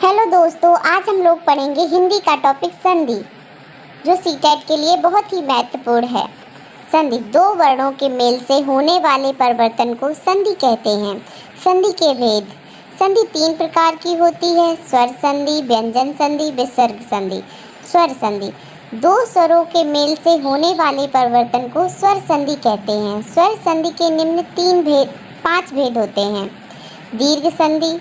Hello दोस्तों, आज हम लोग पढ़ेंगे हिंदी का टॉपिक संधि, जो सीटेट के लिए बहुत ही महत्वपूर्ण है। संधि दो वर्णों के मेल से होने वाले परिवर्तन को संधि कहते हैं। संधि के भेद। संधि तीन प्रकार की होती है: स्वर संधि, व्यंजन संधि, विसर्ग संधि। स्वर संधि दो स्वरों के मेल से होने वाले परिवर्तन को स्वर संधि कहते हैं। स्वर संधि के निम्न पांच भेद होते हैं। दीर्घ संधि,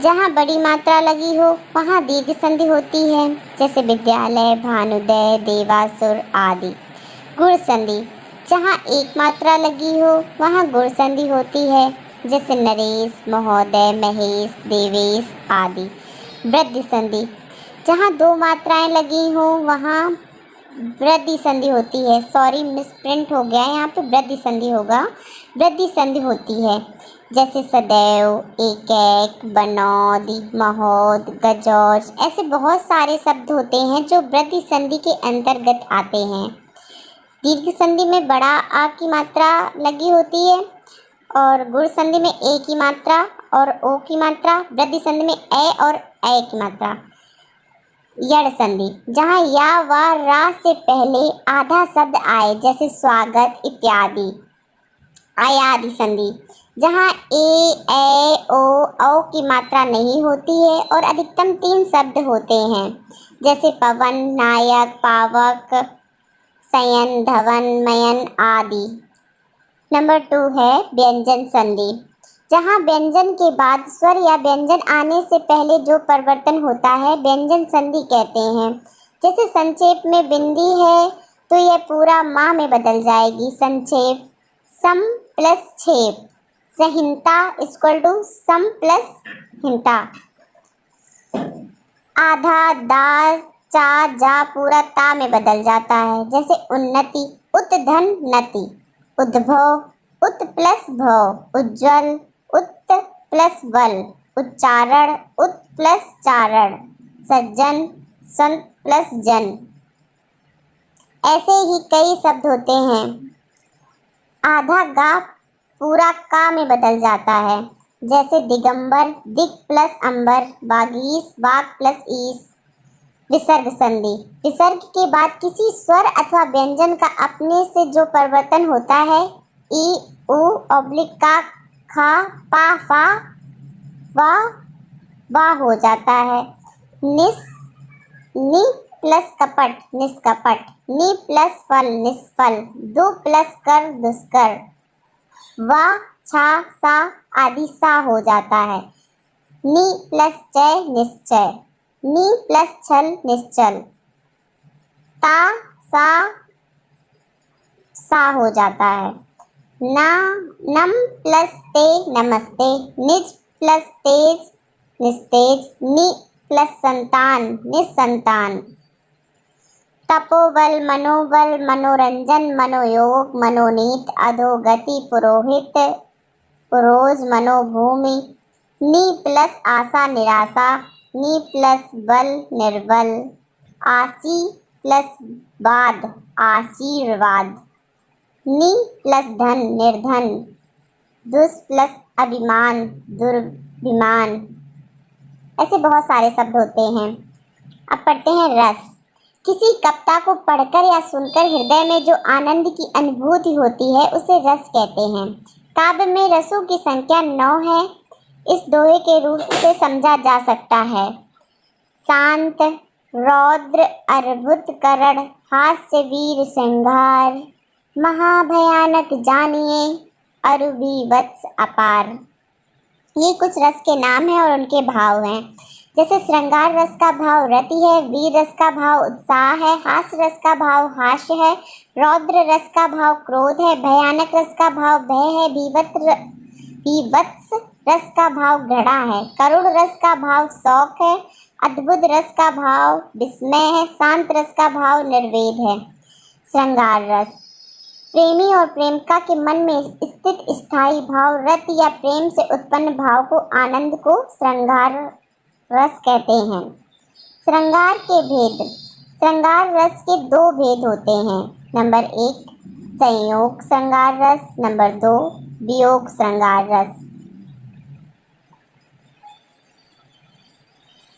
जहाँ बड़ी मात्रा लगी हो वहाँ दीर्घ संधि होती है, जैसे विद्यालय, भानुदय, देवासुर आदि। गुण संधि, जहाँ एक मात्रा लगी हो वहाँ गुण संधि होती है, जैसे नरेश, महोदय, महेश, देवेश आदि। वृद्धि संधि, जहाँ दो मात्राएं लगी हो वहाँ वृद्धि संधि होती है। सॉरी, मिसप्रिंट हो गया, यहाँ पे वृद्धि संधि होगा। वृद्धि संधि होती है, जैसे सदैव, एक, बनौद, महोद, गजौज, ऐसे बहुत सारे शब्द होते हैं जो वृद्धि संधि के अंतर्गत आते हैं। दीर्घ संधि में बड़ा आ की मात्रा लगी होती है और गुण संधि में ए की मात्रा और ओ की मात्रा। वृद्धि संधि में ए और ए की मात्रा। यड़ संधि, जहाँ या व रा से पहले आधा शब्द आए, जैसे स्वागत इत्यादि। आयादि संधि, जहाँ ए ओ की मात्रा नहीं होती है और अधिकतम तीन शब्द होते हैं, जैसे पवन, नायक, पावक, शयन, धवन, मयन आदि। नंबर 2 है व्यंजन संधि, जहाँ व्यंजन के बाद स्वर या व्यंजन आने से पहले जो परिवर्तन होता है व्यंजन संधि कहते हैं। जैसे संक्षेप में बिंदी है तो यह पूरा माँ में बदल जाएगी। संक्षेप सम प्लस छेप। संहिता इक्वल टू सम प्लस हिंता। आधा दा चा जा पूरा ता में बदल जाता है, जैसे उन्नति, उत धन नति। उद्भव उत प्लस भव। उज्ज्वल उत प्लस वल। उच्चारण उत प्लस चारण। सज्जन संत प्लस जन। ऐसे ही कई शब्द होते हैं। आधा गा पूरा का में बदल जाता है, जैसे दिगंबर, दिग प्लस अंबर। वागीश, वाग प्लस ईश। विसर्ग संधि, विसर्ग के बाद किसी स्वर अथवा व्यंजन का अपने से जो परिवर्तन होता है, ई, उ, ऑब्लिक का, खा, पा, फा, वा हो जाता है। नि प्लस कपट निष्कपट। नि प्लस फल निष्फल। दु प्लस कर दुष्कर। वा, छा, सा आदि सा हो जाता है। नि प्लस चय निश्चय। नि प्लस छल निश्चल। ता सा हो जाता है। ना नम प्लस ते नमस्ते। निज प्लस तेज निस्तेज। नि प्लस संतान निस्संतान। तपोबल, मनोबल, मनोरंजन, मनोयोग, मनोनीत, अधोगति, पुरोहित, पुरोज, मनोभूमि। नि प्लस आशा निराशा। नि प्लस बल निर्बल। आशी प्लस वाद आशीर्वाद। नि प्लस धन निर्धन। दुष प्लस अभिमान दुर्भिमान। ऐसे बहुत सारे शब्द होते हैं। अब पढ़ते हैं रस। किसी कविता को पढ़कर या सुनकर हृदय में जो आनंद की अनुभूति होती है उसे रस कहते हैं। काव्य में रसों की संख्या 9 है। इस दोहे के रूप से समझा जा सकता है: शांत, रौद्र, अद्भुत, करण, हास्य, वीर, श्रृंगार, महाभयानक, जानिए, अरुवीवत्स, अपार। ये कुछ रस के नाम हैं और उनके भाव हैं। जैसे श्रृंगार रस का भाव रति है, वीर रस का भाव उत्साह है, हास्य रस का भाव हास्य है, रौद्र रस का भाव क्रोध है, भयानक रस का भाव भय है, वीवत्स रस का भाव घृणा है, करुण रस का भाव शौक है, अद्भुत रस का भाव विस्मय है, शांत रस का भाव निर्वेद है। श्रृंगार रस प्रेमी और प्रेमिका के मन में स्थित स्थायी भाव, रति या प्रेम से उत्पन्न भाव को, आनंद को श्रृंगार रस कहते हैं। श्रृंगार के भेद। श्रृंगार रस के 2 भेद होते हैं। नंबर 1 संयोग श्रृंगार रस। नंबर 2 वियोग श्रृंगार रस।